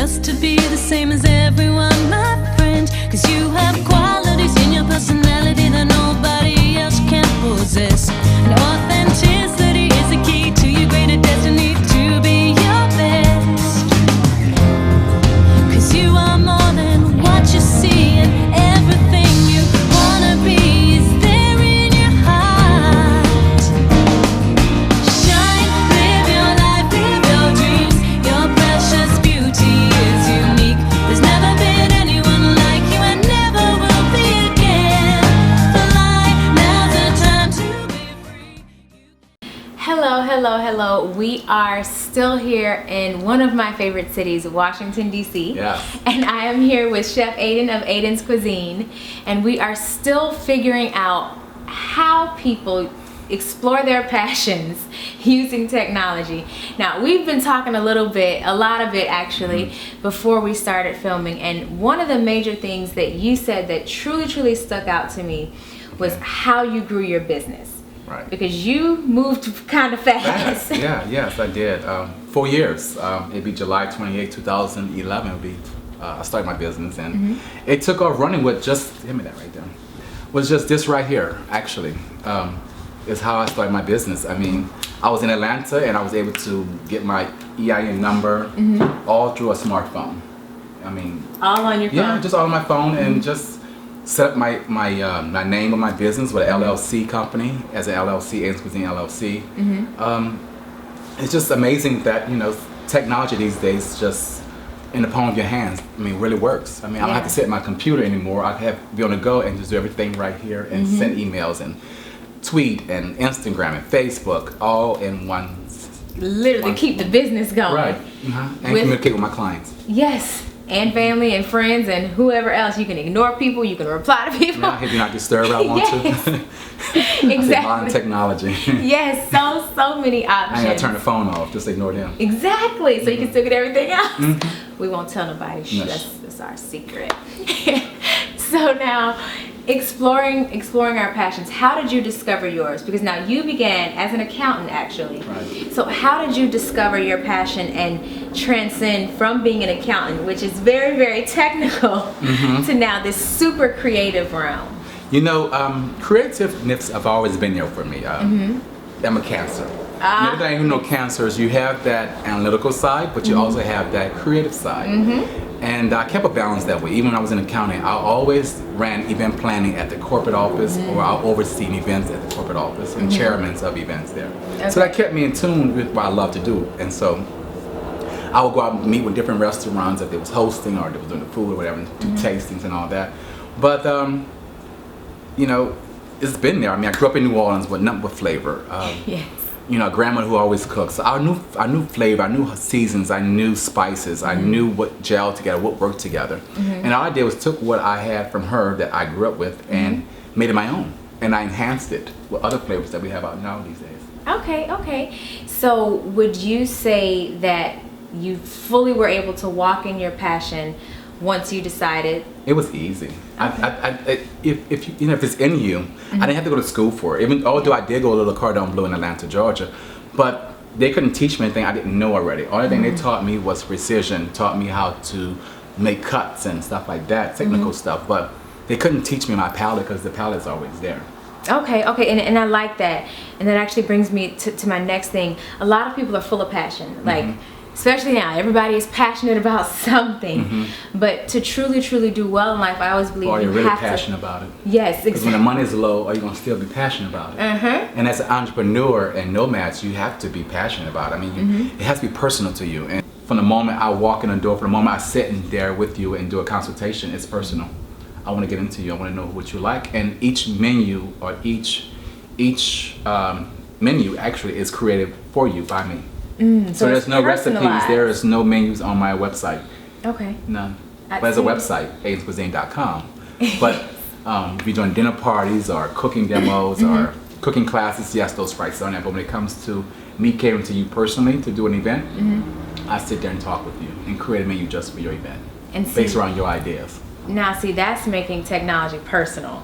just to be the same as everyone, my friend. Cause you have qualities in your personality that nobody else can possess. And authenticity is the key to your greater destiny, to be your best. Cause you are more than what you see, and everything you wanna be is there in your heart. Shine, live your life, live your dreams. Your precious beauty is unique. There's never been anyone like you, and never will be again. Fly, now's the time to be free. Hello, hello, hello. We are still here in one of my favorite cities, Washington, D.C. Yes. And I am here with Chef Aiden of Aiden's Cuisine. And we are still figuring out how people explore their passions using technology. Now, we've been talking a lot of it actually, before we started filming. And one of the major things that you said that truly stuck out to me was how you grew your business. Right. Because you moved kind of fast. Yes, I did. 4 years. It'd be July 28, 2011. I started my business, and it took off running with just, hand me that right there, was just this right here, actually, is how I started my business. I mean, I was in Atlanta, and I was able to get my EIN number all through a smartphone. I mean, All on your phone? yeah, just all on my phone, and just set up my name of my business with an LLC company as an LLC, Aiden's Cuisine LLC. It's just amazing that, you know, technology these days just in the palm of your hands. I mean, really works. I mean, I don't have to sit at my computer anymore. I have be on the go and just do everything right here and send emails and tweet and Instagram and Facebook all in one. Literally keep the business going. Right. And communicate with my clients. Yes. And family and friends and whoever else. You can ignore people, you can reply to people. Yeah, if you're not disturbed, I want to. Exactly. Modern technology. Yes, so many options. I ain't gotta turn the phone off, just ignore them. Exactly, so you can still get everything else. We won't tell nobody. Shh, No. that's our secret. So now, exploring our passions, how did you discover yours? Because now you began as an accountant, actually. Right. So how did you discover your passion and transcend from being an accountant, which is very technical, to now this super creative realm? You know, creativeness have always been there for me. I'm a Cancer. Another thing you know, Cancers, you have that analytical side, but you also have that creative side. And I kept a balance that way. Even when I was in accounting, I always ran event planning at the corporate office, or I overseen events at the corporate office and chairmen of events there. Okay. So that kept me in tune with what I love to do. And so I would go out and meet with different restaurants if they was hosting or they was doing the food or whatever, and do tastings and all that. But you know, it's been there. I mean, I grew up in New Orleans with nothing but flavor. Yes. You know, a grandmother who always cooks. So I knew flavor, I knew seasons, I knew spices, I knew what gelled together, what worked together. And all I did was took what I had from her that I grew up with and made it my own. And I enhanced it with other flavors that we have out now these days. Okay. So would you say that you fully were able to walk in your passion once you decided? It was easy. Okay. If it's in you, I didn't have to go to school for it. Even although I did go to the Cordon Bleu in Atlanta, Georgia, but they couldn't teach me anything I didn't know already. Only thing they taught me was precision, taught me how to make cuts and stuff like that, technical stuff. But they couldn't teach me my palate because the palate's always there. Okay, and I like that. And that actually brings me to my next thing. A lot of people are full of passion. Like, especially now, everybody is passionate about something. But to truly do well in life, I always believe Or you you're really have passionate to. about it. Yes, Because when the exactly. money's low, are you gonna still be passionate about it? And as an entrepreneur and nomads, you have to be passionate about it. I mean, it has to be personal to you. And from the moment I walk in the door, from the moment I sit in there with you and do a consultation, it's personal. I want to get into you. I want to know what you like. And each menu or each menu actually is created for you by me. So there's no recipes, there is no menus on my website. Okay. None. But there's a website, AidensCuisine.com. But if you're doing dinner parties or cooking demos or cooking classes, yes, those prices are on there. But when it comes to me catering to you personally to do an event, I sit there and talk with you and create a menu just for your event, And based around your ideas. Now, see, that's making technology personal.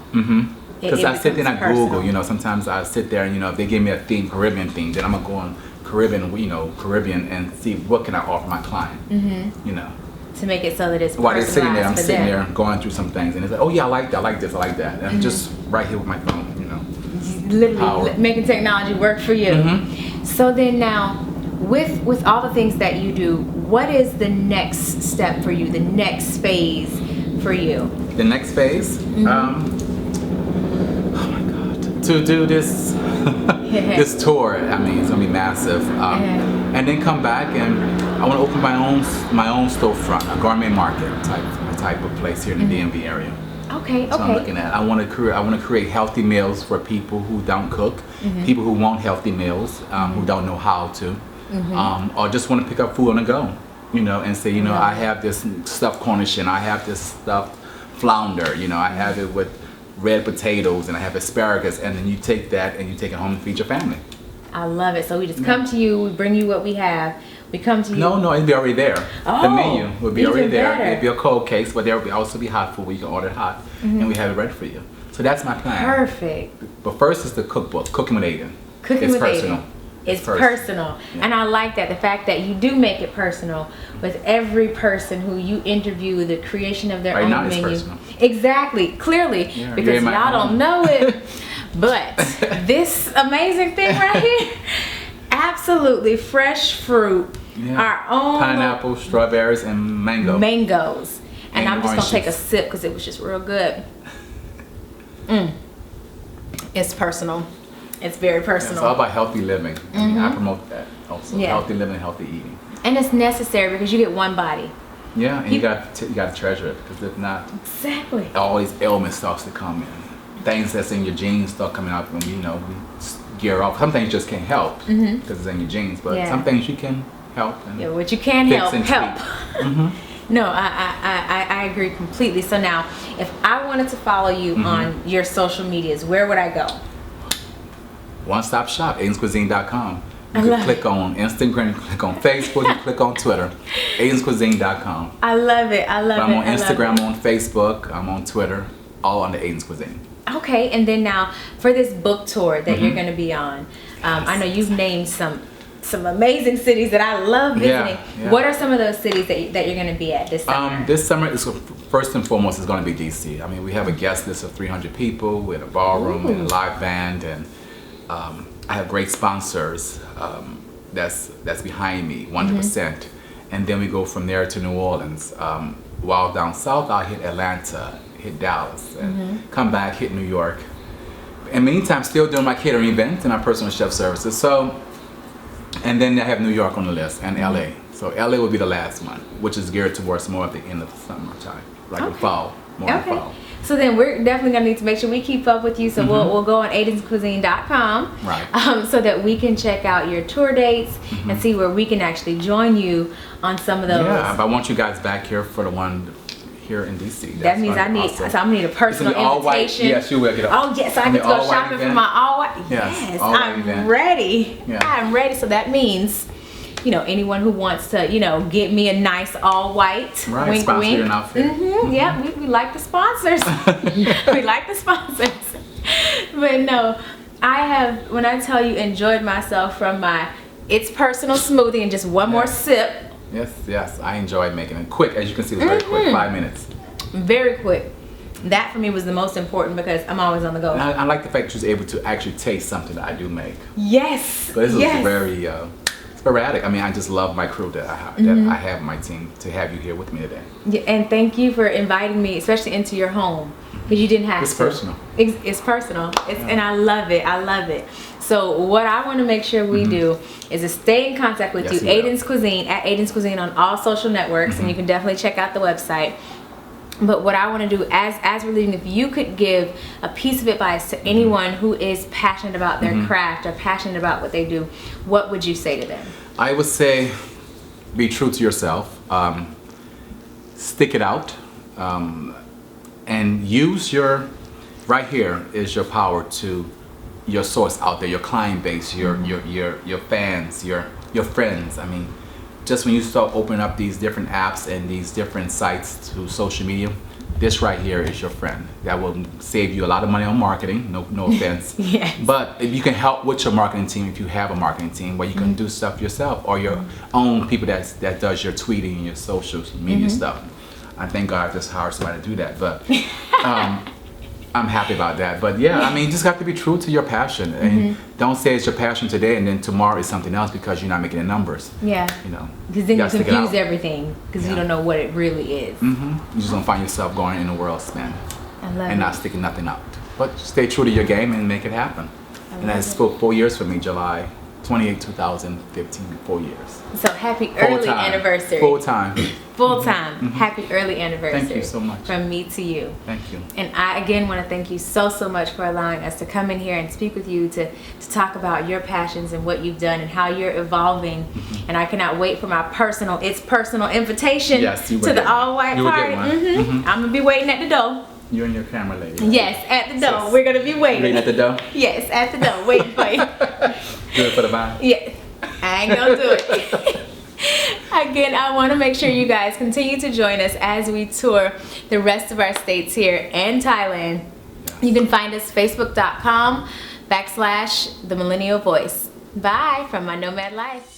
Because I sit there and I becomes Google, personal. you know, sometimes I sit there and, you know, if they give me a theme, Caribbean theme, then I'm going to go on Caribbean, you know, Caribbean and see what can I offer my client, you know. to make it so that it's While they're sitting there, I'm personalized for sitting them. there going through some things, and it's like, oh yeah, I like that, I like this, I like that. And I'm just right here with my phone, you know. Literally Power. making technology work for you. So then now, with all the things that you do, what is the next step for you? The next phase for you? The next phase, oh my God, to do this this tour. I mean, it's gonna be massive. And then come back, and I want to open my own storefront, a gourmet market type of place here in the DMV area. Okay. So I'm looking at. I want to create healthy meals for people who don't cook, people who want healthy meals, who don't know how to, or just want to pick up food on the go, you know, and say, you know, I have this stuffed cornichon, I have this stuffed flounder, you know, I have it with red potatoes, and I have asparagus, and then you take that and you take it home and feed your family. I love it. So we just come to you, we bring you what we have. We come to you. No, it'd be already there. Oh, the menu would be already there. better. It'd be a cold case, but there would also be hot food where you can order it hot, and we have it ready for you. So that's my plan. Perfect. But first is the cookbook, Cooking with Aiden. Cooking it's with personal. Aiden. It's personal. Yeah. And I like that, the fact that you do make it personal with every person who you interview, the creation of their Right own now it's menu. personal. Exactly, clearly, Yeah, because you're in my y'all home. don't know it. But this amazing thing right here, absolutely fresh fruit, our own pineapple, strawberries, and mango. mangoes. And I'm just going to take a oranges. sip because it was just real good. It's personal. It's very personal. It's all about healthy living. I mean, I promote that also. Yeah. Healthy living, healthy eating. And it's necessary because you get one body. Yeah, and you got to treasure it, because if not, Exactly. all these ailments starts to come in. Things that's in your genes start coming out when, you know, we gear off. Some things you just can't help because it's in your genes, but Yeah. some things you can help. And Yeah, what you can fix help, and help. tweak. No, I agree completely. So now, if I wanted to follow you on your social medias, where would I go? One-stop shop, AidensCuisine.com. You I can love click on Instagram, you click on Facebook, you click on Twitter, AidensCuisine.com. I love it. I love But I'm it. on I love Instagram, it. I'm on Facebook, I'm on Twitter, all under Aiden's Cuisine. Okay, and then now for this book tour that you're going to be on, I know you've named some amazing cities that I love visiting. Yeah. What are some of those cities that you're going to be at this summer? This summer, is first and foremost, is going to be DC. I mean, we have a guest list of 300 people with a ballroom and a live band, and I have great sponsors that's behind me, 100%. And then we go from there to New Orleans. While down south, I'll hit Atlanta, hit Dallas, and come back, hit New York. And meantime, still doing my catering event and my personal chef services. So, and then I have New York on the list and LA. So LA will be the last one, which is geared towards more at the end of the summertime, like the fall, more in the fall. So then we're definitely gonna need to make sure we keep up with you. So we'll go on aidenscuisine.com, Right. so that we can check out your tour dates and see where we can actually join you on some of those. Yeah, but I want you guys back here for the one here in DC. That means I need, so I'm gonna need a personal all white. invitation. Yes, you will get a. Oh yes, I get to go shopping for my all white. Yes, Yes, all white I'm event. ready. Yeah. I'm ready. So that means, you know, anyone who wants to, you know, get me a nice all white. Right, Wink, sponsor wink. your outfit. Yeah, we like the sponsors. We like the sponsors. But no, I have, when I tell you, enjoyed myself from my It's Personal smoothie and just one more sip. Yes, I enjoy making it quick. As you can see, it's very quick, 5 minutes. Very quick. That for me was the most important because I'm always on the go. And I like the fact that you're able to actually taste something that I do make. Yes. But this yes. is very sporadic. I mean, I just love my crew that I have on my team to have you here with me today. Yeah, and thank you for inviting me, especially into your home, because you didn't have It's to. personal. It's personal. And I love it. I love it. So what I want to make sure we do is to stay in contact with Yes, you, you will. Aiden's Cuisine, at Aiden's Cuisine on all social networks, and you can definitely check out the website. But what I want to do as we're leaving, if you could give a piece of advice to anyone who is passionate about their craft or passionate about what they do, what would you say to them? I would say be true to yourself, stick it out, and use right here is your power to your source out there, your client base, your fans, your friends. I mean, just when you start opening up these different apps and these different sites to social media, this right here is your friend. That will save you a lot of money on marketing, no offense. Yes. But if you can help with your marketing team, if you have a marketing team where you can do stuff yourself, or your own people that does your tweeting and your social media stuff. I thank God I just hired somebody to do that. But I'm happy about that. But yeah, I mean, you just have to be true to your passion. And don't say it's your passion today and then tomorrow is something else because you're not making the numbers. Yeah. You know. Because then you gotta stick it confuse out. everything because you don't know what it really is. You're just gonna find yourself going in the world spin I love and it. not sticking nothing out. But stay true to your game and make it happen. And that's for 4 years for me, July 28, 2015, 4 years. So happy early anniversary. Full time. Full time. Happy early anniversary. Thank you so much. From me to you. Thank you. And I again want to thank you so much for allowing us to come in here and speak with you to talk about your passions and what you've done and how you're evolving. And I cannot wait for my personal invitation Yes, you will to the get one. all white You will party. get one. I'm gonna be waiting at the door. You and your camera lady. Yes, at the door. Yes. We're gonna be waiting. Waiting at the door? Yes, at the door, waiting for you. Do it for the vibe. Yes, I ain't gonna do it. Again, I want to make sure you guys continue to join us as we tour the rest of our states here and Thailand. You can find us facebook.com/The Millennial Voice. Bye from my nomad life.